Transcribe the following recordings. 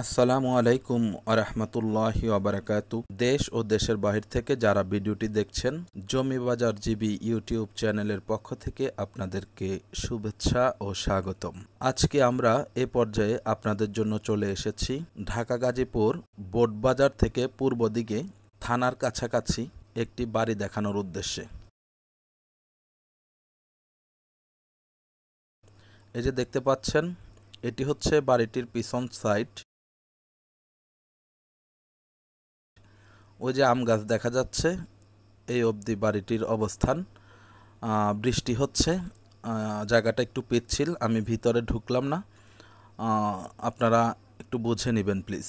আসসালামু আলাইকুম আরহামতুল্লাহি ওয়াবারাকাতু। দেশ ও দেশের বাহির থেকে যারা ভিডিওটি দেখছেন, জমি বাজার জিবি ইউটিউব চ্যানেলের পক্ষ থেকে আপনাদেরকে শুভেচ্ছা ও স্বাগতম। আজকে আমরা এ পর্যায়ে আপনাদের জন্য চলে এসেছি ঢাকা গাজীপুর বোটবাজার থেকে পূর্ব দিকে থানার কাছাকাছি একটি বাড়ি দেখানোর উদ্দেশ্যে। এই যে দেখতে পাচ্ছেন, এটি হচ্ছে বাড়িটির পিছন সাইড। ওই যে আম গাছ দেখা যাচ্ছে, এই অবধি বাড়িটির অবস্থান। বৃষ্টি হচ্ছে, জায়গাটা একটু পিচ্ছিল, আমি ভিতরে ঢুকলাম না, আপনারা একটু বুঝে নেবেন প্লিজ।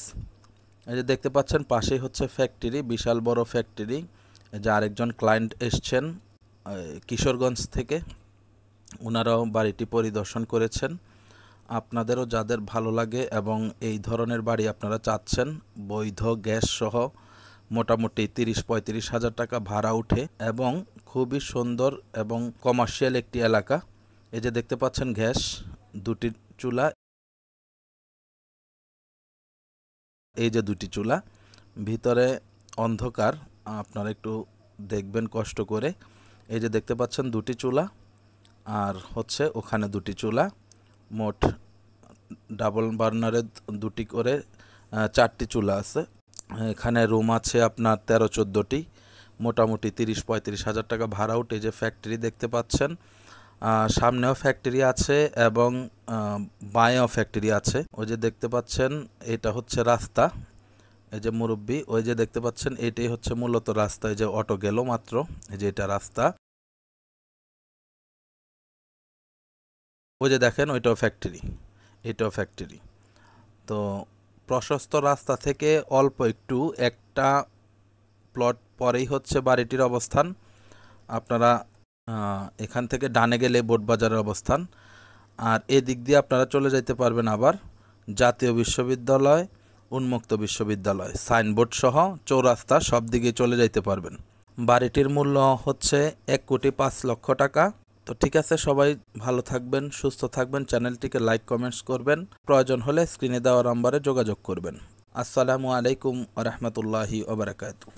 এই যে দেখতে পাচ্ছেন পাশেই হচ্ছে ফ্যাক্টরি, বিশাল বড় ফ্যাক্টরি। যে আরেকজন ক্লায়েন্ট এসছেন কিশোরগঞ্জ থেকে, ওনারাও বাড়িটি পরিদর্শন করেছেন। আপনাদেরও যাদের ভালো লাগে এবং এই ধরনের বাড়ি আপনারা চাচ্ছেন, বৈধ গ্যাস সহ মোটামুটি ৩০-৩৫ হাজার টাকা ভাড়া উঠে এবং খুবই সুন্দর এবং কমার্শিয়াল একটি এলাকা। এই যে দেখতে পাচ্ছেন গ্যাস, দুটি চুলা, এই যে দুটি চুলা, ভিতরে অন্ধকার, আপনারা একটু দেখবেন কষ্ট করে। এই যে দেখতে পাচ্ছেন দুটি চুলা, আর হচ্ছে ওখানে দুটি চুলা, মোট ডাবল বার্নারে দুটি করে 4টি চুলা আছে। এখানে রুম আছে আপনার 13-14টি, মোটামুটি 30-35 হাজার টাকা ভাড়া উঠে। যে ফ্যাক্টরি দেখতে পাচ্ছেন, সামনেও ফ্যাক্টরি আছে এবং বাঁয়েও ফ্যাক্টরি আছে। ওই যে দেখতে পাচ্ছেন এটা হচ্ছে রাস্তা। এই যে মুরব্বি, ওই যে দেখতে পাচ্ছেন এটাই হচ্ছে মূলত রাস্তা। এই যে অটো গেল মাত্র, এই যে এটা রাস্তা। ওই যে দেখেন ওইটাও ফ্যাক্টরি, এটাও ফ্যাক্টরি। তো প্রশস্ত রাস্তা থেকে অল্প একটু একটা প্লট পরেই হচ্ছে বাড়িটির অবস্থান। আপনারা এখান থেকে ডানে গেলে বোটবাজারের অবস্থান, আর এদিক দিয়ে আপনারা চলে যেতে পারবেন আবার জাতীয় বিশ্ববিদ্যালয়, উন্মুক্ত বিশ্ববিদ্যালয়, সাইনবোর্ড সহ চৌরাস্তা, সব দিকে চলে যেতে পারবেন। বাড়িটির মূল্য হচ্ছে 1,05,00,000 টাকা। তো ঠিক আছে, সবাই ভালো থাকবেন, সুস্থ থাকবেন, চ্যানেলটিকে লাইক কমেন্টস করবেন, প্রয়োজন হলে স্ক্রিনে দেওয়া নম্বরে যোগাযোগ করবেন। আসসালামু আলাইকুম ওয়া রাহমাতুল্লাহি ওয়া বারাকাতুহু।